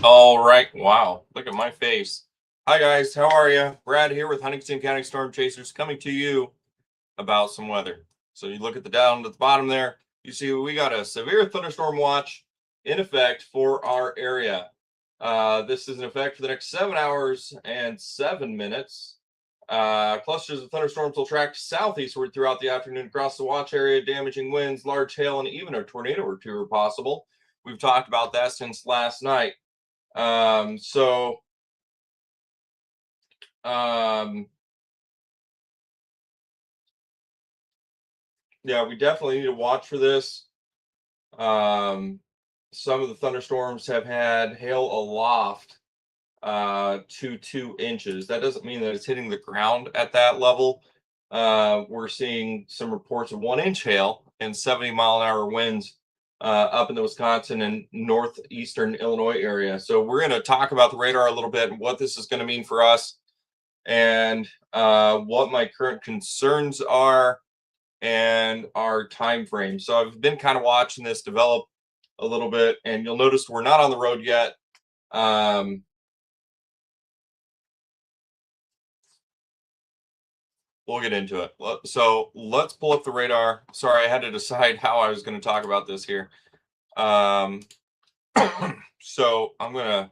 All right. Wow. Look at my face. Hi, guys. How are you? Brad here with Huntington County Storm Chasers coming to you about some weather. So you look at the down at the bottom there, you see we got a severe thunderstorm watch in effect for our area. This is in effect for the next 7 hours and 7 minutes. Clusters of thunderstorms will track southeastward throughout the afternoon across the watch area, damaging winds, large hail, and even a tornado or two are possible. We've talked about that since last night. So yeah, we definitely need to watch for this. Some of the thunderstorms have had hail aloft to 2 inches. That doesn't mean that it's hitting the ground at that level. We're seeing some reports of 1 inch hail and 70-mile-an-hour winds up in the Wisconsin and northeastern Illinois area. So we're going to talk about the radar a little bit and what this is going to mean for us, and what my current concerns are and our time frame. So I've been kind of watching this develop a little bit, and you'll notice we're not on the road yet. We'll get into it. So let's pull up the radar. Sorry, I had to decide how I was going to talk about this here. So I'm going to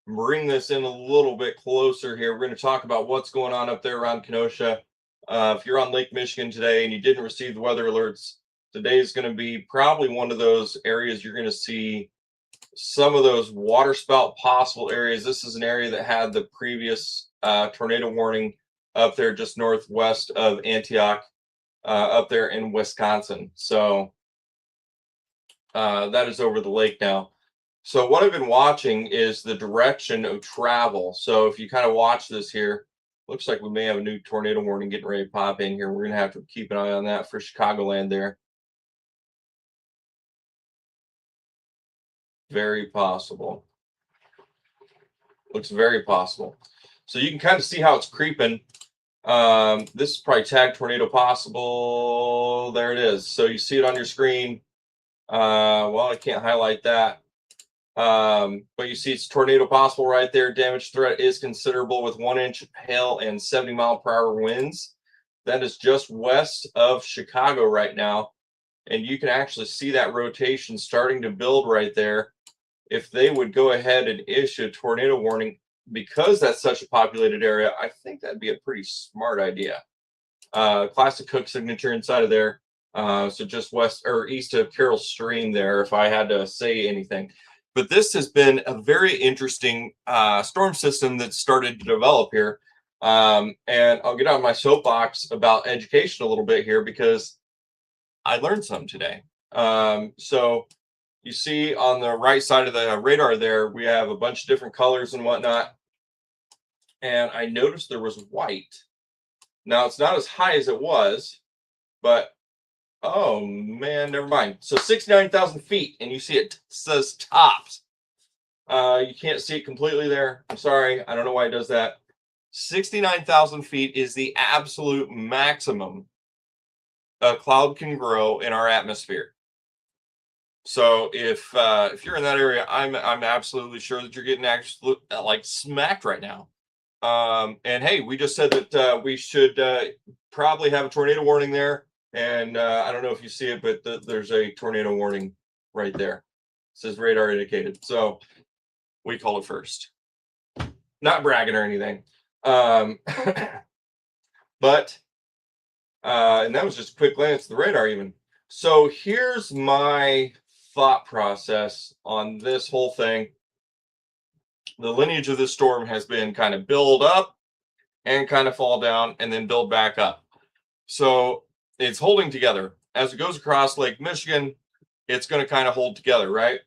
bring this in a little bit closer here. We're going to talk about what's going on up there around Kenosha. If you're on Lake Michigan today and you didn't receive the weather alerts, today is going to be probably one of those areas you're going to see some of those water spout possible areas. This is an area that had the previous tornado warning up there just northwest of Antioch, up there in Wisconsin. So that is over the lake now. So what I've been watching is the direction of travel. So if you kind of watch this here, looks like we may have a new tornado warning getting ready to pop in here. We're going to have to keep an eye on that for Chicagoland there. Very possible. Looks very possible. So you can kind of see how it's creeping. This is probably tagged tornado possible. There it is. So you see it on your screen. Well, I can't highlight that. But you see it's tornado possible right there. Damage threat is considerable with 1 inch hail and 70-mile-per-hour winds. That is just west of Chicago right now. And you can actually see that rotation starting to build right there. If they would go ahead and issue a tornado warning, because that's such a populated area, I think that'd be a pretty smart idea. Classic Cook signature inside of there. So just west or east of Carroll Stream there, if I had to say anything. But this has been a very interesting storm system that started to develop here. And I'll get on my soapbox about education a little bit here because I learned some today. So you see on the right side of the radar there, we have a bunch of different colors and whatnot. And I noticed there was white. Now it's not as high as it was, but oh man, never mind. So 69,000 feet, and you see it says tops. You can't see it completely there. I'm sorry. I don't know why it does that. 69,000 feet is the absolute maximum a cloud can grow in our atmosphere. So if you're in that area, I'm absolutely sure that you're getting actually like smacked right now. And hey, we just said that we should probably have a tornado warning there. And I don't know if you see it, but there's a tornado warning right there. It says radar indicated. So we call it first. Not bragging or anything. But and that was just a quick glance at the radar even. So here's my thought process on this whole thing. The lineage of this storm has been kind of build up and kind of fall down and then build back up. So it's holding together. As it goes across Lake Michigan, it's going to kind of hold together, right?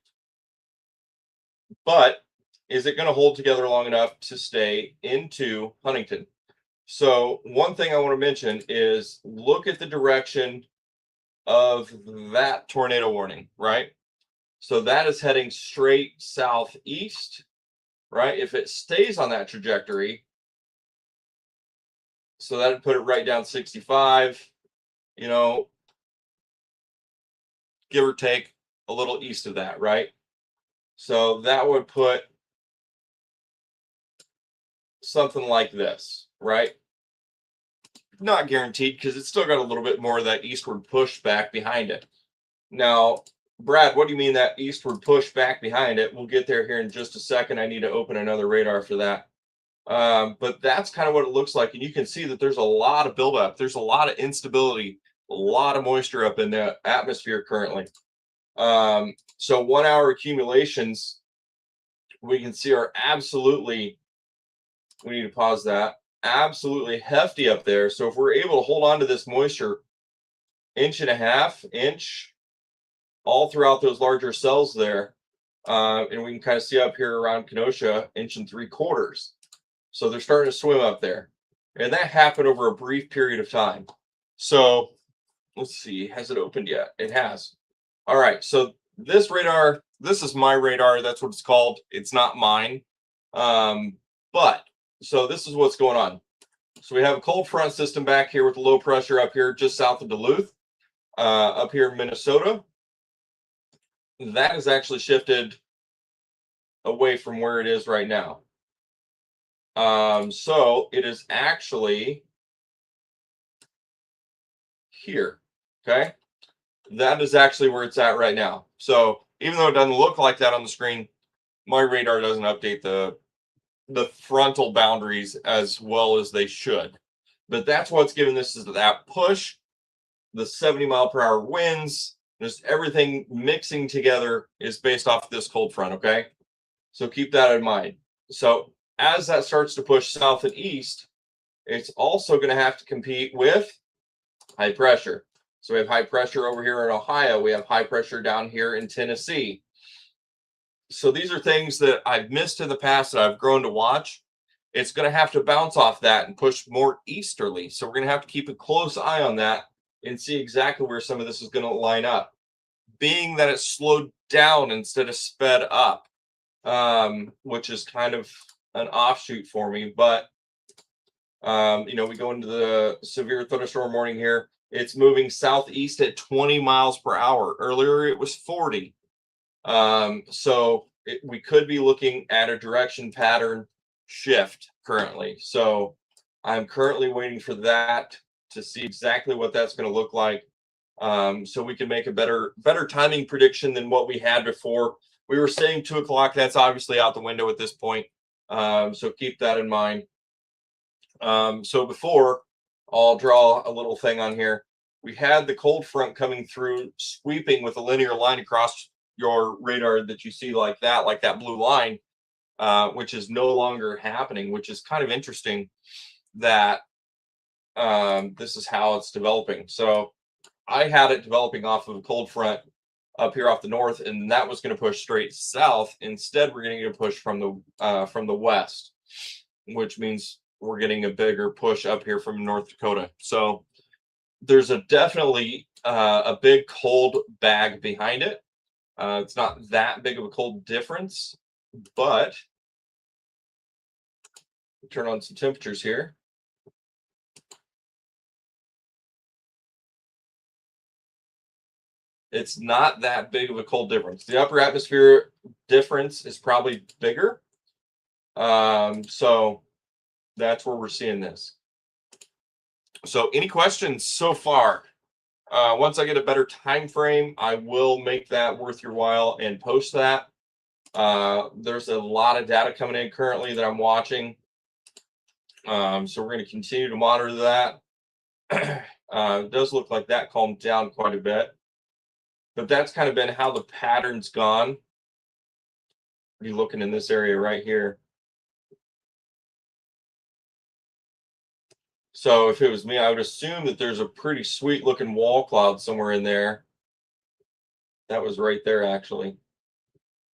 But is it going to hold together long enough to stay into Huntington? So one thing I want to mention is look at the direction of that tornado warning, right? So that is heading straight southeast, right? If it stays on that trajectory, so that would put it right down 65, you know, give or take a little east of that, right? So that would put something like this, right? Not guaranteed because it's still got a little bit more of that eastward push back behind it. Now, Brad, what do you mean that eastward push back behind it? We'll get there here in just a second. I need to open another radar for that. But that's kind of what it looks like. And you can see that there's a lot of buildup. There's a lot of instability, a lot of moisture up in the atmosphere currently. So 1 hour accumulations, we can see are absolutely, we need to pause that, absolutely hefty up there. So if we're able to hold on to this moisture, 1.5 inch all throughout those larger cells there, and we can kind of see up here around Kenosha, 1.75 inches. So they're starting to swim up there. And that happened over a brief period of time. So let's see, has it opened yet? It has. All right, so this radar, this is my radar. That's what it's called. It's not mine. But so this is what's going on. So we have a cold front system back here with low pressure up here just south of Duluth, up here in Minnesota. That has actually shifted away from where it is right now. So it is actually here. Okay. That is actually where it's at right now. So even though it doesn't look like that on the screen, my radar doesn't update the frontal boundaries as well as they should. But that's what's giving this is that push, the 70-mile-per-hour winds, just everything mixing together is based off of this cold front, okay? So keep that in mind. So as that starts to push south and east, it's also going to have to compete with high pressure. So we have high pressure over here in Ohio. We have high pressure down here in Tennessee. So these are things that I've missed in the past that I've grown to watch. It's going to have to bounce off that and push more easterly. So we're going to have to keep a close eye on that and see exactly where some of this is going to line up. Being that it's slowed down instead of sped up, which is kind of an offshoot for me. But, you know, we go into the severe thunderstorm warning here. It's moving southeast at 20 miles per hour. Earlier, it was 40. So we could be looking at a direction pattern shift currently. So I'm currently waiting for that to see exactly what that's going to look like. So we can make a better timing prediction than what we had before. We were saying 2 o'clock. That's obviously out the window at this point. So keep that in mind. So before, I'll draw a little thing on here. We had the cold front coming through, sweeping with a linear line across your radar that you see like that blue line, which is no longer happening, which is kind of interesting that this is how it's developing. So I had it developing off of a cold front up here off the north, and that was going to push straight south. Instead, we're getting a push from the west, which means we're getting a bigger push up here from North Dakota. So there's definitely a big cold bag behind it. It's not that big of a cold difference, but turn on some temperatures here. It's not that big of a cold difference. The upper atmosphere difference is probably bigger. So that's where we're seeing this. So any questions so far? Once I get a better time frame, I will make that worth your while and post that. There's a lot of data coming in currently that I'm watching. So we're going to continue to monitor that. It does look like that calmed down quite a bit. But that's kind of been how the pattern's gone. Be looking in this area right here. So if it was me, I would assume that there's a pretty sweet looking wall cloud somewhere in there. That was right there, actually.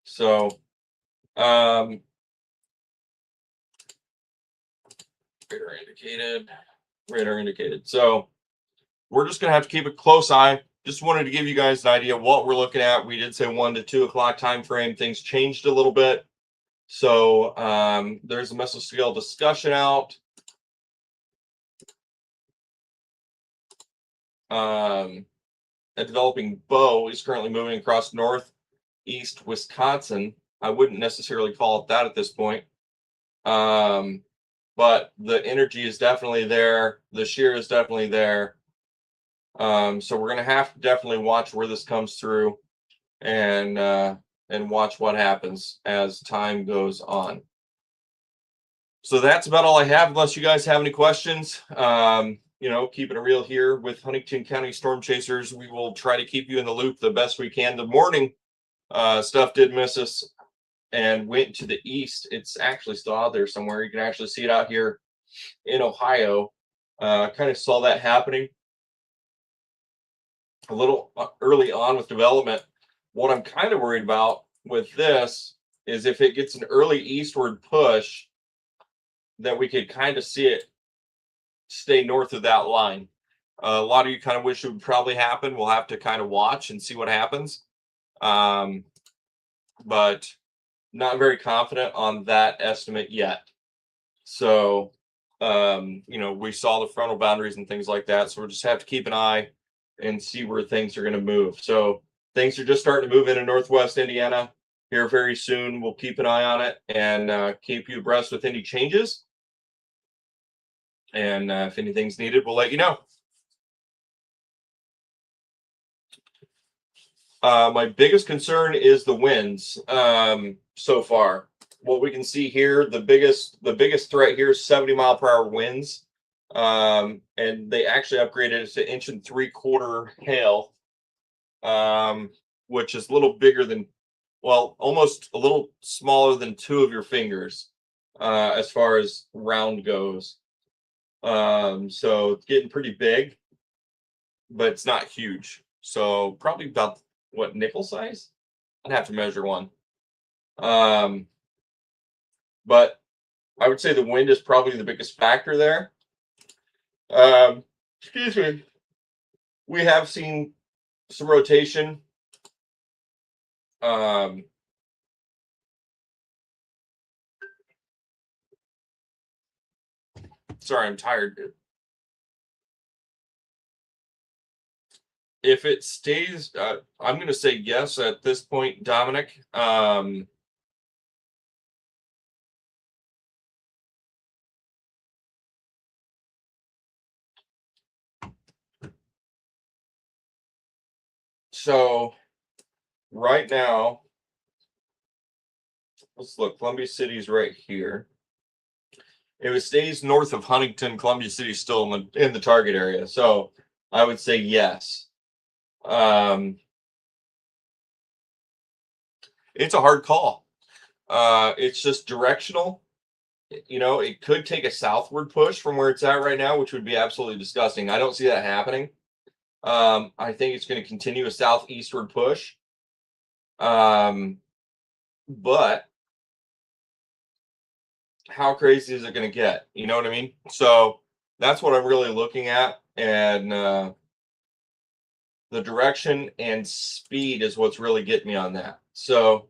So, radar indicated. So we're just going to have to keep a close eye. just wanted to give you guys an idea of what we're looking at. We did say 1 to 2 o'clock time frame. Things changed a little bit. So there's a mesoscale discussion out. A developing bow is currently moving across northeast Wisconsin. I wouldn't necessarily call it that at this point. But the energy is definitely there. The shear is definitely there. So we're going to have to definitely watch where this comes through and watch what happens as time goes on. So that's about all I have, unless you guys have any questions. You know, keeping it real here with Huntington County Storm Chasers. We will try to keep you in the loop the best we can. The morning stuff did miss us and went to the east. It's actually still out there somewhere. You can actually see it out here in Ohio. Kind of saw that happening a little early on with development. What I'm kind of worried about with this is if it gets an early eastward push, that we could kind of see it stay north of that line. A lot of you kind of wish it would probably happen. We'll have to kind of watch and see what happens. But not very confident on that estimate yet. So, you know, we saw the frontal boundaries and things like that. So we'll just have to keep an eye and see where things are going to move. So things are just starting to move into Northwest Indiana here very soon. We'll keep an eye on it and keep you abreast with any changes. And if anything's needed, we'll let you know. My biggest concern is the winds so far. What we can see here, the biggest threat here is 70-mile-per-hour winds. And they actually upgraded it to 1.75 inch hail, which is a little bigger than, well, almost a little smaller than 2 of your fingers as far as round goes. So it's getting pretty big, but it's not huge. So probably about what, nickel size? I'd have to measure one. But I would say the wind is probably the biggest factor there. Excuse me. We have seen some rotation. Sorry, I'm tired, dude. If it stays, I'm going to say yes at this point, Dominic. So right now, let's look. Columbia City's right here. If it stays north of Huntington, Columbia City's still in the target area. So I would say yes. It's a hard call. It's just directional. You know, it could take a southward push from where it's at right now, which would be absolutely disgusting. I don't see that happening. I think it's going to continue a southeastward push. But how crazy is it going to get? You know what I mean? So that's what I'm really looking at. And the direction and speed is what's really getting me on that. So,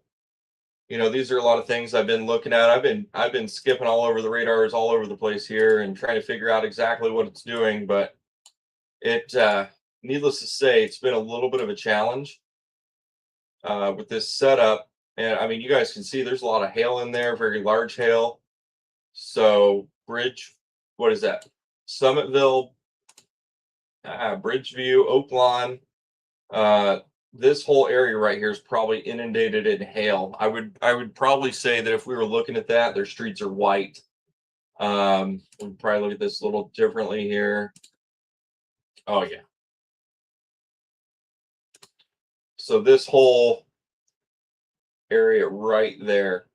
you know, these are a lot of things I've been looking at. I've been skipping all over the radars all over the place here and trying to figure out exactly what it's doing. But it, needless to say, it's been a little bit of a challenge with this setup. And I mean, you guys can see there's a lot of hail in there, very large hail. So what is that? Summitville, Bridgeview, Oaklawn. This whole area right here is probably inundated in hail. I would probably say that if we were looking at that, their streets are white. We'll probably look at this a little differently here. Oh yeah. So this whole area right there,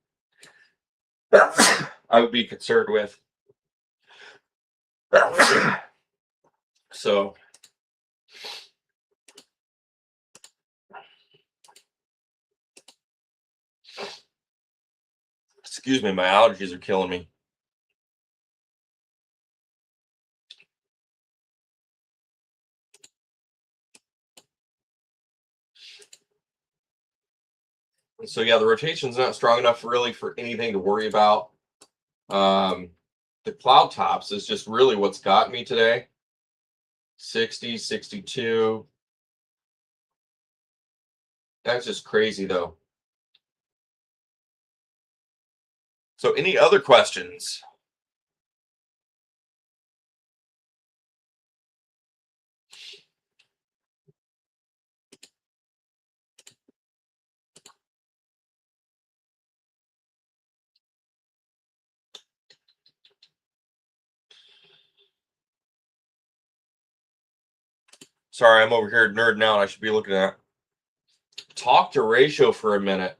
I would be concerned with. So excuse me, my allergies are killing me. So yeah, the rotation's not strong enough really for anything to worry about. The cloud tops is just really what's got me today. 60, 62. That's just crazy though. So any other questions? Sorry, I'm over here nerding out. I should be looking at. Talk to ratio for a minute.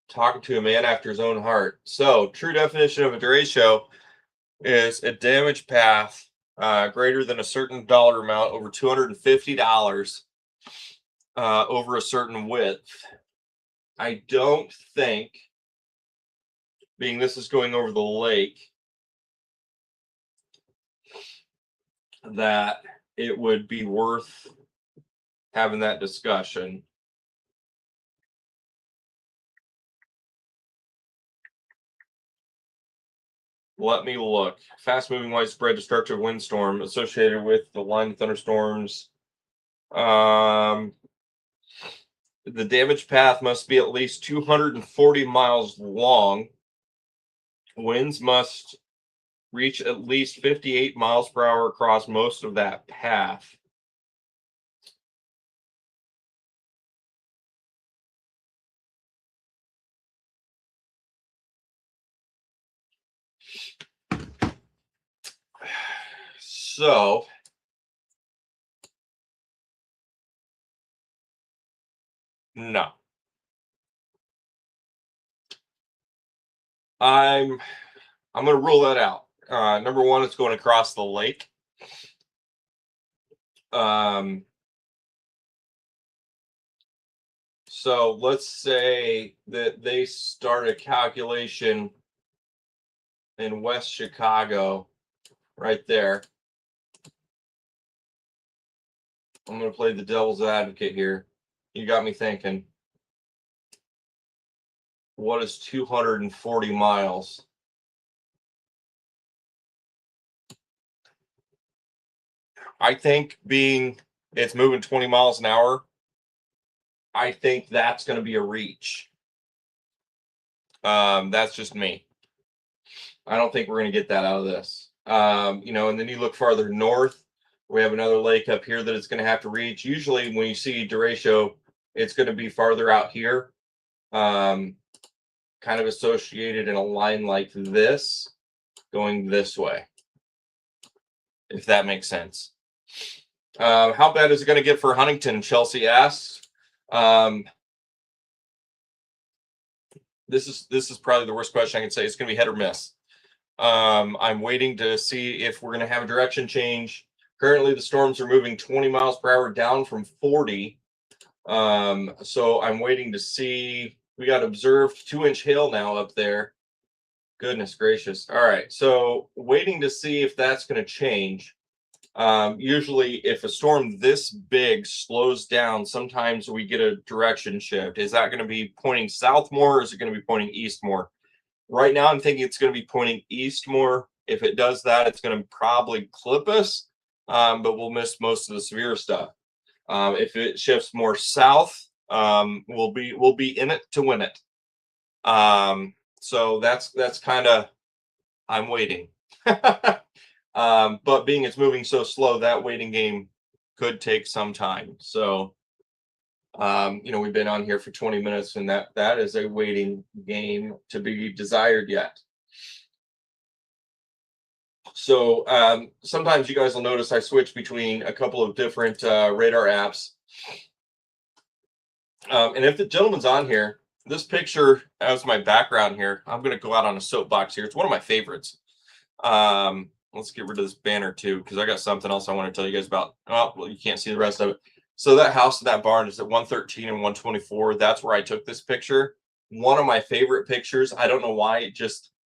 Talking to a man after his own heart. So, true definition of a derecho is a damage path greater than a certain dollar amount over $250 over a certain width. I don't think, being this is going over the lake, that it would be worth having that discussion. Let me look. Fast moving, widespread, destructive windstorm associated with the line of thunderstorms. The damage path must be at least 240 miles long. Winds must reach at least 58 miles per hour across most of that path. So, no. I'm going to rule that out. Number one, it's going across the lake. So let's say that they start a calculation in West Chicago, right there. I'm going to play the devil's advocate here. You got me thinking, what is 240 miles? I think being it's moving 20 miles an hour, I think that's going to be a reach. That's just me. I don't think we're going to get that out of this. And then you look farther north, we have another lake up here that it's going to have to reach. Usually when you see derecho, it's going to be farther out here, kind of associated in a line like this, going this way, if that makes sense. How bad is it going to get for Huntington? Chelsea asks. This is probably the worst question I can say. It's going to be hit or miss. I'm waiting to see if we're going to have a direction change. Currently, the storms are moving 20 miles per hour down from 40. So I'm waiting to see. We got observed 2-inch hail now up there. Goodness gracious. All right. So waiting to see if that's going to change. Usually, if a storm this big slows down, sometimes we get a direction shift. Is that going to be pointing south more, or is it going to be pointing east more? Right now, I'm thinking it's going to be pointing east more. If it does that, it's going to probably clip us, but we'll miss most of the severe stuff. If it shifts more south, we'll be in it to win it. So that's kind of I'm waiting. But being it's moving so slow, that waiting game could take some time. So, we've been on here for 20 minutes, and that is a waiting game to be desired yet. So sometimes you guys will notice I switch between a couple of different radar apps. And if the gentleman's on here, this picture as my background here, I'm going to go out on a soapbox here. It's one of my favorites. Let's get rid of this banner too, because I got something else I want to tell you guys about. Oh, well, you can't see the rest of it. So that house in that barn is at 113 and 124. That's where I took this picture. One of my favorite pictures. I don't know why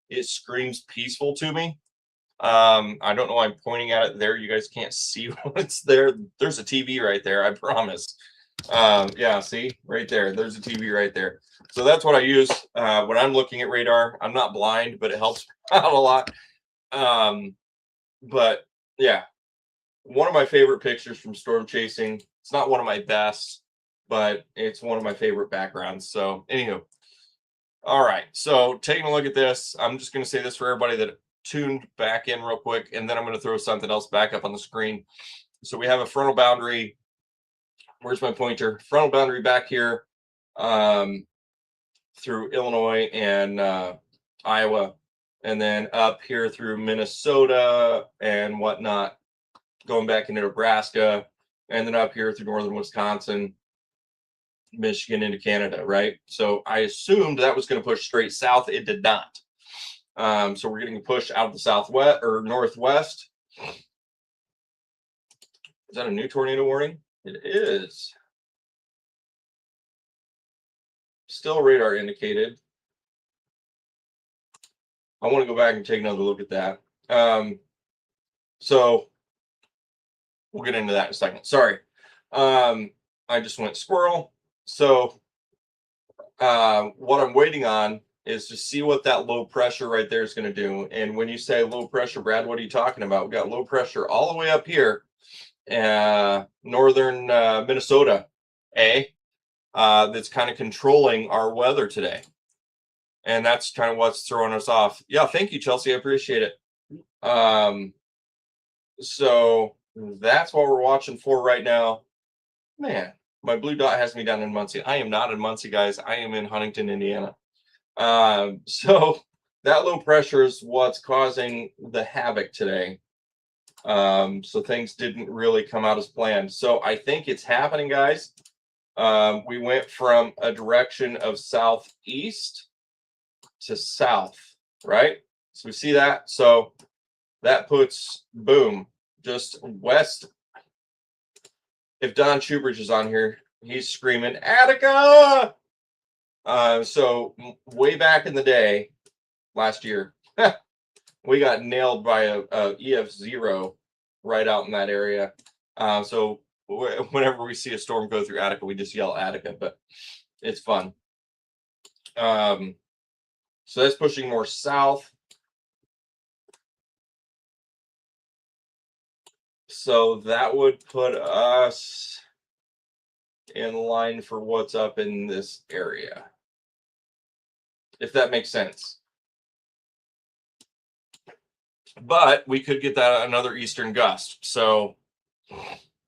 it screams peaceful to me. I don't know why I'm pointing at it there. You guys can't see what's there. There's a TV right there, I promise. Yeah, see right there. There's a TV right there. So that's what I use when I'm looking at radar. I'm not blind, but it helps out a lot. But yeah, one of my favorite pictures from storm chasing. It's not one of my best, but it's one of my favorite backgrounds. So, anywho, all right. So, taking a look at this, I'm just going to say this for everybody that tuned back in real quick, and then I'm going to throw something else back up on the screen. So, we have a frontal boundary. Where's my pointer? Frontal boundary back here through Illinois and Iowa, and then up here through Minnesota and whatnot, going back into Nebraska, and then up here through northern Wisconsin, Michigan into Canada, right? So I assumed that was going to push straight south. It did not. So we're getting a push out of the southwest or northwest. Is that a new tornado warning? It is. Still radar indicated. I want to go back and take another look at that. So we'll get into that in a second. Sorry. I just went squirrel. So what I'm waiting on is to see what that low pressure right there is going to do. And when you say low pressure, Brad, what are you talking about? We've got low pressure all the way up here, northern Minnesota, that's kind of controlling our weather today. And that's kind of what's throwing us off. Yeah, thank you, Chelsea. I appreciate it. So that's what we're watching for right now. Man, my blue dot has me down in Muncie. I am not in Muncie, guys. I am in Huntington, Indiana. So that low pressure is what's causing the havoc today. So things didn't really come out as planned. So I think it's happening, guys. We went from a direction of southeast to south, right? So we see that. So that puts, boom, just west. If Don Schubridge is on here, he's screaming, Attica! So way back in the day, last year, we got nailed by a EF0 right out in that area. So whenever we see a storm go through Attica, we just yell Attica, but it's fun. So that's pushing more south. So that would put us in line for what's up in this area, if that makes sense. But we could get that another eastern gust. So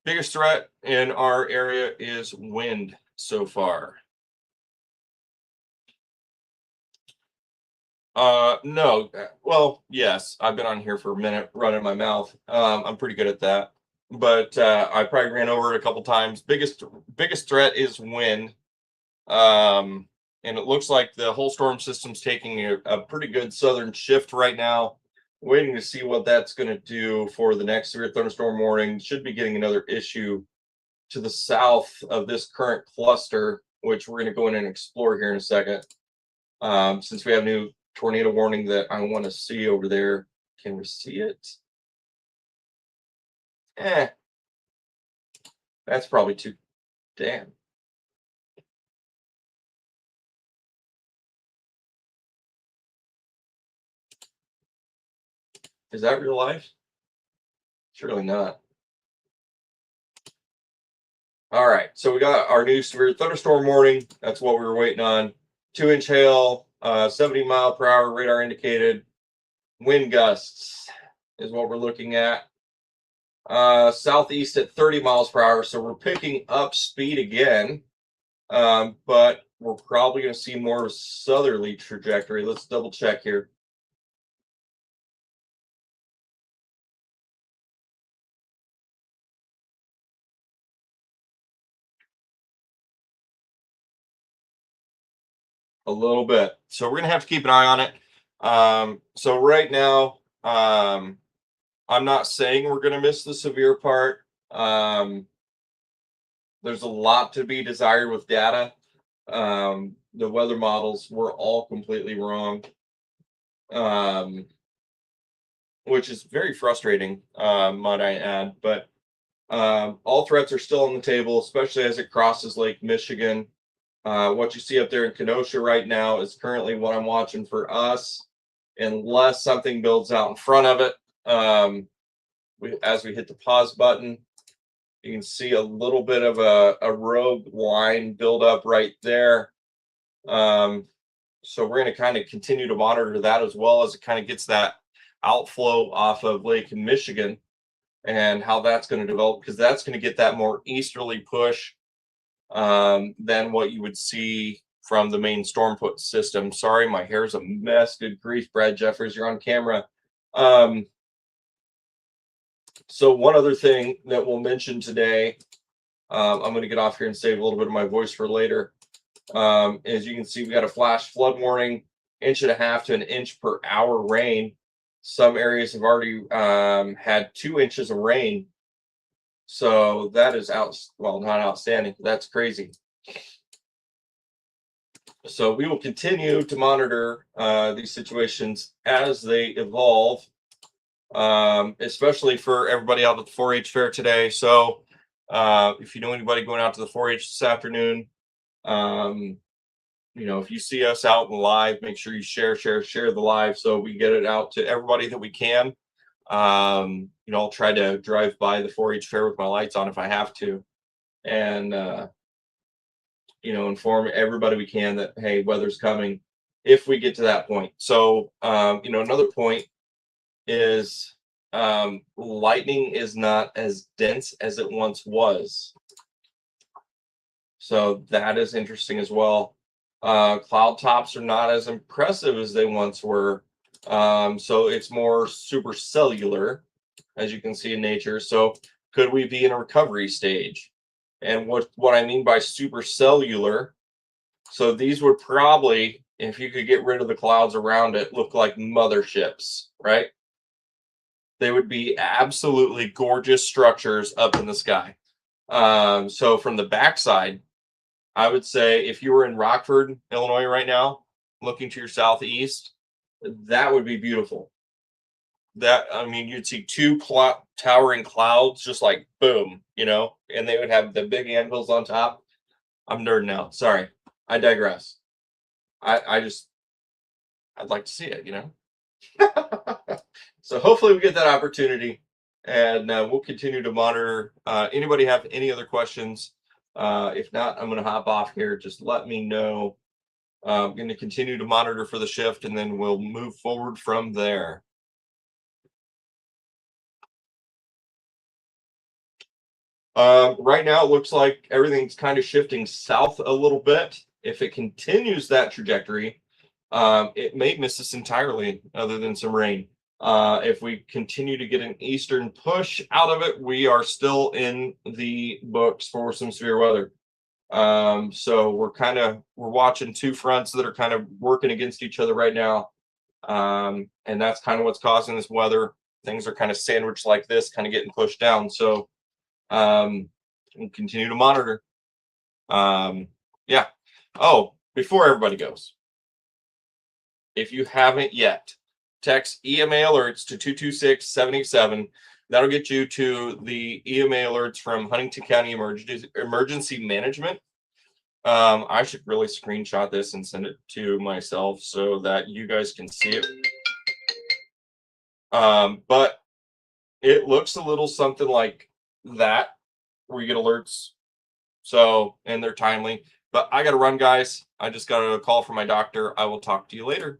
biggest threat in our area is wind so far. No. Well, yes, I've been on here for a minute running my mouth. I'm pretty good at that. But I probably ran over it a couple times. Biggest threat is wind. And it looks like the whole storm system's taking a pretty good southern shift right now. Waiting to see what that's going to do for the next severe thunderstorm warning. Should be getting another issue to the south of this current cluster, which we're going to go in and explore here in a second. Since we have new tornado warning that I want to see over there. Can we see it? That's probably too damn. Is that real life? Surely not. All right, so we got our new severe thunderstorm warning. That's what we were waiting on. 2-inch hail, 70 mile per hour radar indicated. Wind gusts is what we're looking at. Southeast at 30 miles per hour. So we're picking up speed again, but we're probably going to see more southerly trajectory. Let's double check here. A little bit. So we're going to have to keep an eye on it. So right now, I'm not saying we're going to miss the severe part. There's a lot to be desired with data. The weather models were all completely wrong, which is very frustrating, might I add. But All threats are still on the table, especially as it crosses Lake Michigan. What you see up there in Kenosha right now is currently what I'm watching for us, unless something builds out in front of it. As we hit the pause button, you can see a little bit of a rogue line build up right there. So we're going to kind of continue to monitor that, as well as it kind of gets that outflow off of Lake Michigan and how that's going to develop, because that's going to get that more easterly push than what you would see from the main storm put system. Sorry, my hair's a mess. Good grief, Brad Jeffers, you're on camera. So one other thing that we'll mention today, I'm going to get off here and save a little bit of my voice for later. As you can see, we got a flash flood warning, 1.5 to 1 inch per hour rain. Some areas have already had 2 inches of rain. So that is not outstanding. That's crazy. So we will continue to monitor these situations as they evolve, especially for everybody out at the 4-H fair today. So if you know anybody going out to the 4-H this afternoon, if you see us out in live, make sure you share the live so we get it out to everybody that we can. I'll try to drive by the 4-H fair with my lights on if I have to, and inform everybody we can that, hey, weather's coming if we get to that point. So another point is lightning is not as dense as it once was. So that is interesting as well. Cloud tops are not as impressive as they once were. So it's more supercellular, as you can see in nature. So could we be in a recovery stage? And what I mean by supercellular, so these would probably, if you could get rid of the clouds around it, look like motherships, right? They would be absolutely gorgeous structures up in the sky. So from the backside, I would say if you were in Rockford, Illinois right now, looking to your southeast, that would be beautiful. You'd see 2 towering clouds, just like boom, and they would have the big anvils on top. I'm nerding out. Sorry, I digress. I'd like to see it, So hopefully we get that opportunity, and we'll continue to monitor. Anybody have any other questions? If not, I'm going to hop off here. Just let me know. I'm going to continue to monitor for the shift, and then we'll move forward from there. Right now, it looks like everything's kind of shifting south a little bit. If it continues that trajectory, it may miss us entirely, other than some rain. If we continue to get an eastern push out of it, we are still in the books for some severe weather. So we're watching 2 fronts that are kind of working against each other right now. And that's kind of what's causing this weather. Things are kind of sandwiched like this, kind of getting pushed down. So we'll continue to monitor. Yeah. Oh, before everybody goes, if you haven't yet, text EMA alerts to 226-787. That'll get you to the EMA alerts from Huntington County Emergency Management. I should really screenshot this and send it to myself so that you guys can see it. But it looks a little something like that, where you get alerts. So, and they're timely. But I got to run, guys. I just got a call from my doctor. I will talk to you later.